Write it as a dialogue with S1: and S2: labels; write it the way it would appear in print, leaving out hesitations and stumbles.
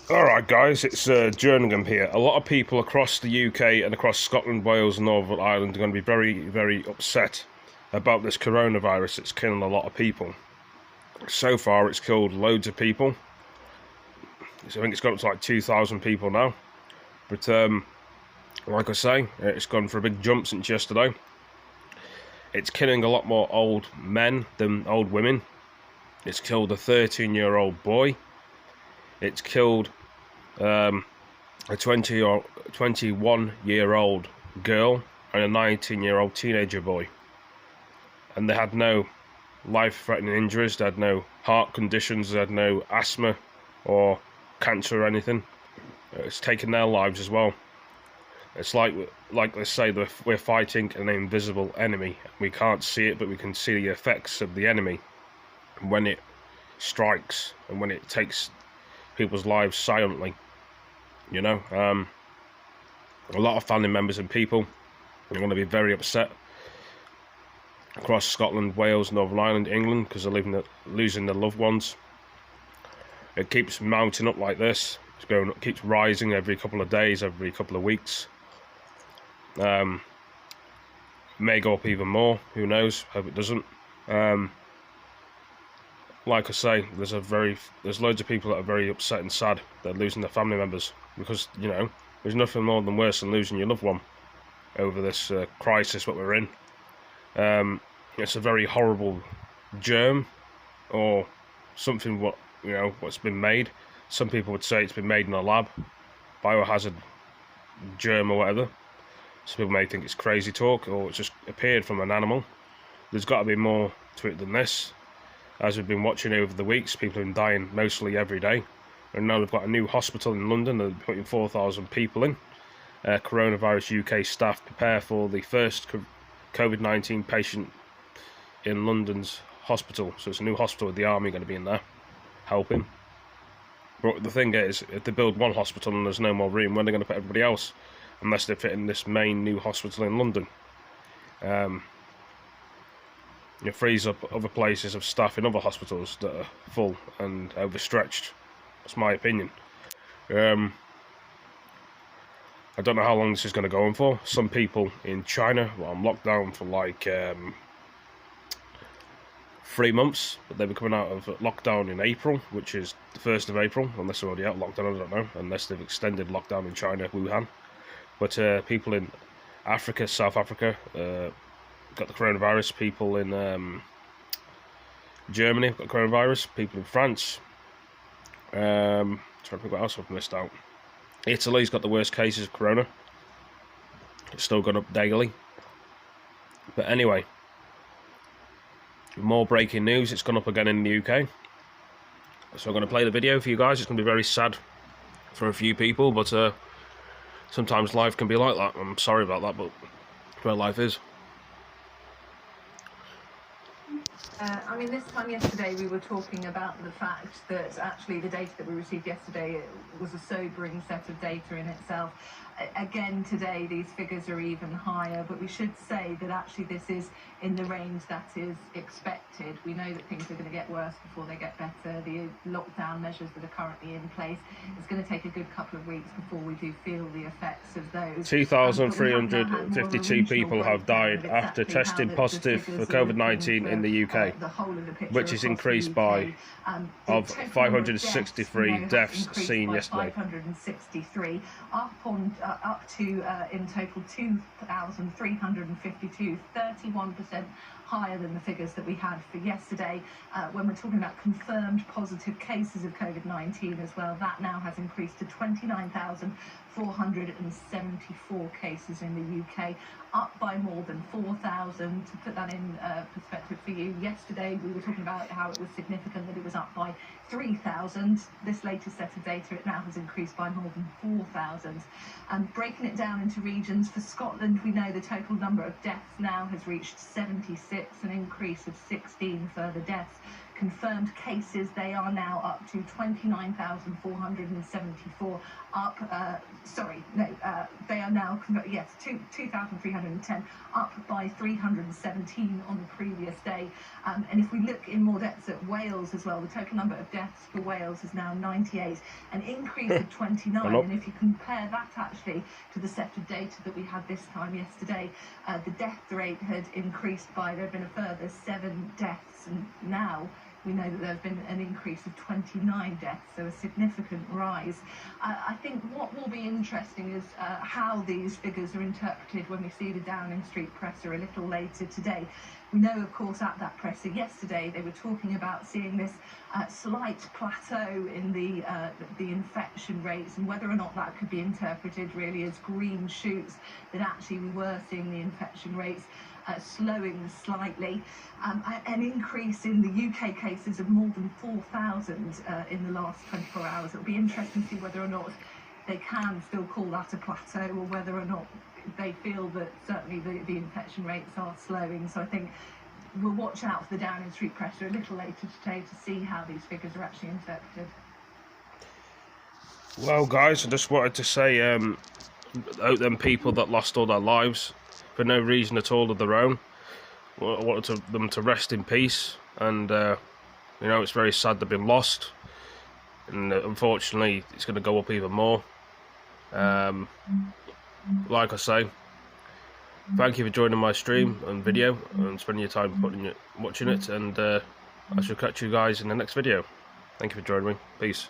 S1: Alright guys, it's Jerningham here. A lot of people across the UK and across Scotland, Wales and Northern Ireland are going to be very, very upset about this coronavirus that's killing a lot of people. So far it's killed loads of people. So I think it's got up to like 2,000 people now. But like I say, it's gone for a big jump since yesterday. It's killing a lot more old men than old women. It's killed a 13-year-old boy. It's killed a 20 or 21-year-old girl and a 19-year-old teenager boy. And they had no life-threatening injuries, they had no heart conditions, they had no asthma or cancer or anything. It's taken their lives as well. It's like they say, we're fighting an invisible enemy. We can't see it, but we can see the effects of the enemy when it strikes and when it takes people's lives silently. You know, a lot of family members and people are going to be very upset across Scotland, Wales, Northern Ireland, England, because they're losing their loved ones. It keeps mounting up like this. It's going up, keeps rising every couple of days, every couple of weeks. May go up even more. Who knows? Hope it doesn't. Like I say, there's loads of people that are very upset and sad that are losing their family members, because, you know, there's nothing more than worse than losing your loved one over this crisis what we're in. It's a very horrible germ or something what's been made. Some people would say it's been made in a lab, biohazard germ or whatever. Some people may think it's crazy talk, or it's just appeared from an animal. There's got to be more to it than this. As we've been watching over the weeks, people have been dying mostly every day. And now they've got a new hospital in London, they're putting 4,000 people in. Coronavirus UK staff prepare for the first COVID-19 patient in London's hospital. So it's a new hospital with the army going to be in there, helping. But the thing is, if they build one hospital and there's no more room, when are they going to put everybody else? Unless they fit in this main new hospital in London. It frees up other places of staff in other hospitals that are full and overstretched. That's my opinion. I don't know how long this is going to go on for. Some people in China were on lockdown for like 3 months, but they'll be coming out of lockdown in April, which is the 1st of April, unless they're already out of lockdown, I don't know, unless they've extended lockdown in China, Wuhan. But people in Africa, South Africa, got the coronavirus. People in Germany got coronavirus. People in France. Trying to think what else I've missed out. Italy's got the worst cases of corona. It's still gone up daily. But anyway, more breaking news. It's gone up again in the UK. So I'm going to play the video for you guys. It's going to be very sad for a few people, but sometimes life can be like that. I'm sorry about that, but it's where life is.
S2: I mean, this time yesterday we were talking about the fact that actually the data that we received yesterday was a sobering set of data in itself. Again, today these figures are even higher, but we should say that actually this is in the range that is expected. We know that things are going to get worse before they get better. The lockdown measures that are currently in place, it's going to take a good couple of weeks before we do feel the effects of those.
S1: 2,352 people have died after testing positive for COVID-19 in the UK, which is increased by of 563 deaths seen yesterday.
S2: 563 up to in total 2,352, 31% higher than the figures that we had for yesterday. When we're talking about confirmed positive cases of COVID-19 as well, that now has increased to 29,474 cases in the UK, up by more than 4,000. To put that in perspective for you, yesterday we were talking about how it was significant that it was up by 3,000. This latest set of data, it now has increased by more than 4,000. And breaking it down into regions, for Scotland, we know the total number of deaths now has reached 76, an increase of 16 further deaths confirmed cases, they are now up to 29,474, they are now, yes, 2,310, up by 317 on the previous day. And if we look in more depth at Wales as well, the total number of deaths for Wales is now 98, an increase of 29. And if you compare that actually to the set of data that we had this time yesterday, the death rate had increased by, there have been a further 7 deaths, and now we know that there have been an increase of 29 deaths, so a significant rise. I think what will be interesting is how these figures are interpreted when we see the Downing Street presser a little later today. We know, of course, at that presser yesterday, they were talking about seeing this slight plateau in the infection rates, and whether or not that could be interpreted really as green shoots, that actually we were seeing the infection rates slowing slightly. An increase in the UK cases of more than 4,000 in the last 24 hours. It'll be interesting to see whether or not they can still call that a plateau, or whether or not they feel that certainly the infection rates are slowing. So I think we'll watch out for the Downing Street presser a little later today to see how these figures are actually interpreted.
S1: Well, guys, I just wanted to say, out them people that lost all their lives for no reason at all of their own, I wanted them to rest in peace. And you know, it's very sad they've been lost, and unfortunately it's going to go up even more. Like I say, thank you for joining my stream and video and spending your time watching it, and I shall catch you guys in the next video. Thank you for joining me. Peace.